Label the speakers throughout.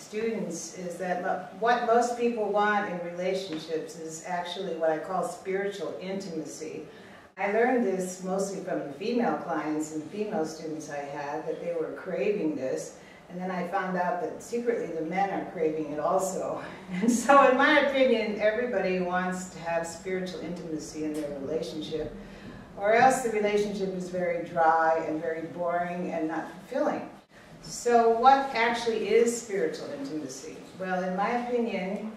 Speaker 1: students is that what most people want in relationships is actually what I call spiritual intimacy. I learned this mostly from the female clients and female students I had, that they were craving this. And then I found out that secretly the men are craving it also. And so in my opinion, everybody wants to have spiritual intimacy in their relationship, or else the relationship is very dry and very boring and not fulfilling. So what actually is spiritual intimacy? Well, in my opinion,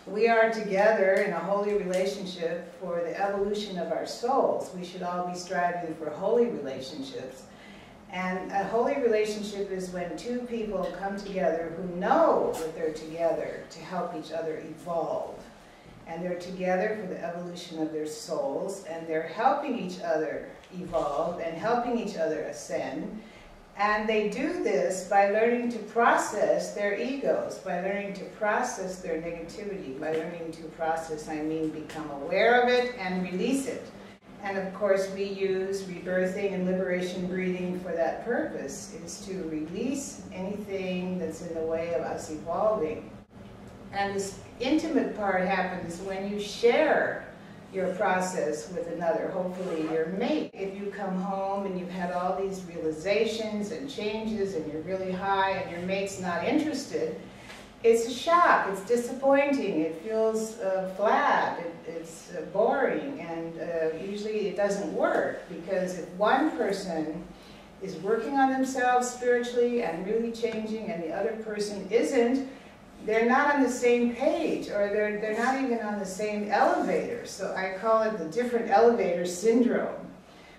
Speaker 1: we are together in a holy relationship for the evolution of our souls. We should all be striving for holy relationships. And a holy relationship is when two people come together who know that they're together to help each other evolve. And they're together for the evolution of their souls, and they're helping each other evolve and helping each other ascend. And they do this by learning to process their egos, by learning to process their negativity, by learning to process, I mean become aware of it and release it. And of course we use rebirthing and liberation breathing for that purpose, is to release anything that's in the way of us evolving. And this intimate part happens when you share your process with another, hopefully your mate. If you come home and you've had all these realizations and changes and you're really high and your mate's not interested, it's a shock, it's disappointing, it feels flat, it's boring, and usually it doesn't work, because if one person is working on themselves spiritually and really changing and the other person isn't, they're not on the same page, or they're not even on the same elevator. So I call it the different elevator syndrome.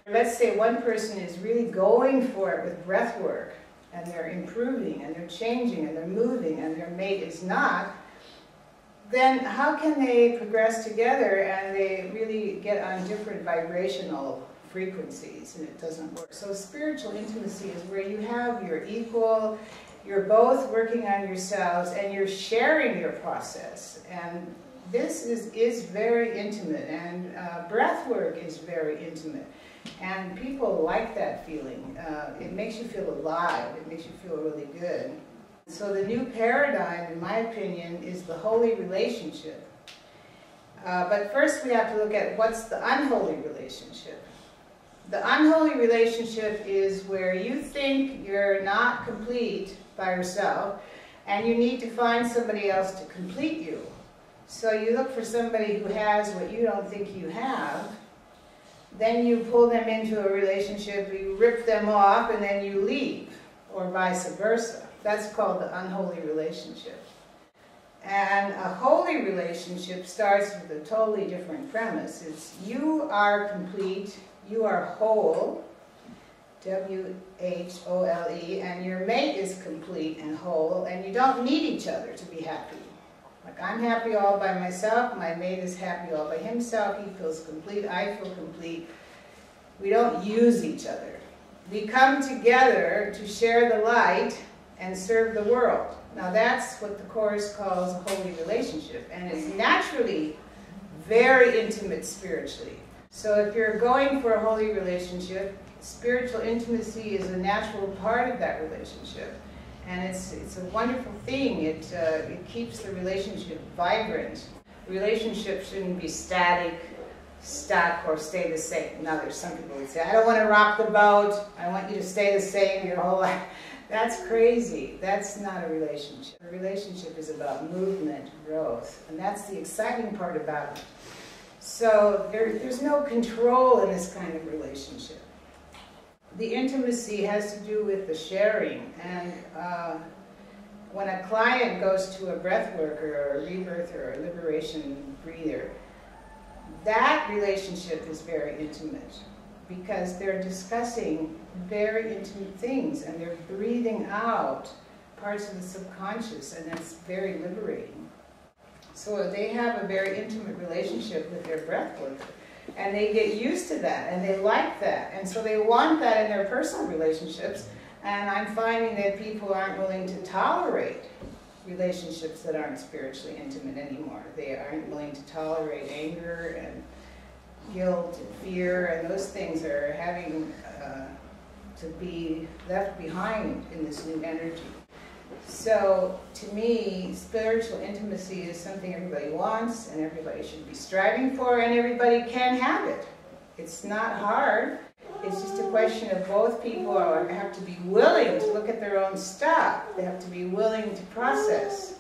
Speaker 1: Let's say one person is really going for it with breath work, and they're improving, and they're changing, and they're moving, and their mate is not, then how can they progress together and they really get on different vibrational frequencies, and it doesn't work. So spiritual intimacy is where you have your equal, you're both working on yourselves, and you're sharing your process. And this is very intimate, and breath work is very intimate. And people like that feeling. It makes you feel alive. It makes you feel really good. So the new paradigm, in my opinion, is the holy relationship. But first we have to look at what's the unholy relationship. The unholy relationship is where you think you're not complete by yourself, and you need to find somebody else to complete you. So you look for somebody who has what you don't think you have, then you pull them into a relationship, you rip them off, and then you leave, or vice versa. That's called the unholy relationship. And a holy relationship starts with a totally different premise. It's you are complete, you are whole, W-H-O-L-E, and your mate is complete and whole, and you don't need each other to be happy. Like, I'm happy all by myself, my mate is happy all by himself, he feels complete, I feel complete. We don't use each other. We come together to share the light and serve the world. Now that's what the Course calls a holy relationship, and it's naturally very intimate spiritually. So if you're going for a holy relationship, spiritual intimacy is a natural part of that relationship. And it's a wonderful thing. It keeps the relationship vibrant. Relationships shouldn't be static, stuck, or stay the same. Now there's some people who say, I don't want to rock the boat, I want you to stay the same your whole life. That's crazy. That's not a relationship. A relationship is about movement, growth, and that's the exciting part about it. So there's no control in this kind of relationship. The intimacy has to do with the sharing, and when a client goes to a breath worker or a rebirther or a liberation breather, that relationship is very intimate because they're discussing very intimate things and they're breathing out parts of the subconscious, and it's very liberating. So they have a very intimate relationship with their breath worker. And they get used to that, and they like that. And so they want that in their personal relationships. And I'm finding that people aren't willing to tolerate relationships that aren't spiritually intimate anymore. They aren't willing to tolerate anger and guilt and fear, and those things are having to be left behind in this new energy. So to me, spiritual intimacy is something everybody wants and everybody should be striving for, and everybody can have it. It's not hard. It's just a question of both people have to be willing to look at their own stuff. They have to be willing to process.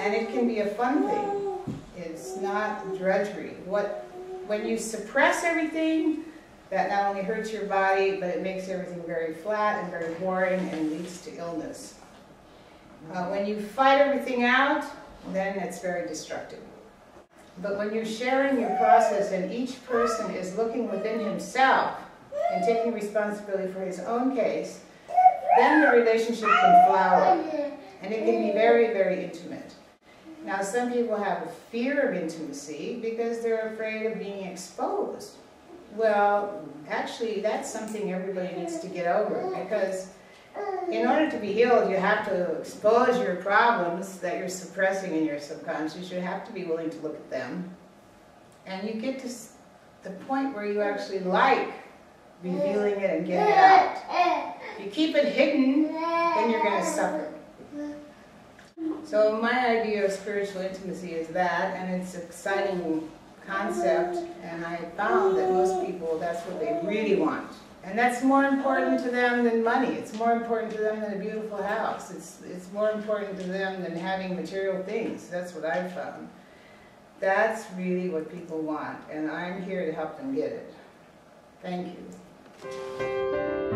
Speaker 1: And it can be a fun thing. It's not drudgery. When you suppress everything, that not only hurts your body, but it makes everything very flat and very boring and leads to illness. When you fight everything out, then it's very destructive. But when you're sharing your process and each person is looking within himself and taking responsibility for his own case, then the relationship can flower. And it can be very, very intimate. Now, some people have a fear of intimacy because they're afraid of being exposed. Well, actually, that's something everybody needs to get over, because in order to be healed, you have to expose your problems that you're suppressing in your subconscious. You have to be willing to look at them. And you get to the point where you actually like revealing it and getting it out. If you keep it hidden, then you're going to suffer. So my idea of spiritual intimacy is that, and it's an exciting concept, and I found that most people, that's what they really want. And that's more important to them than money. It's more important to them than a beautiful house. It's more important to them than having material things. That's what I've found. That's really what people want, and I'm here to help them get it. Thank you.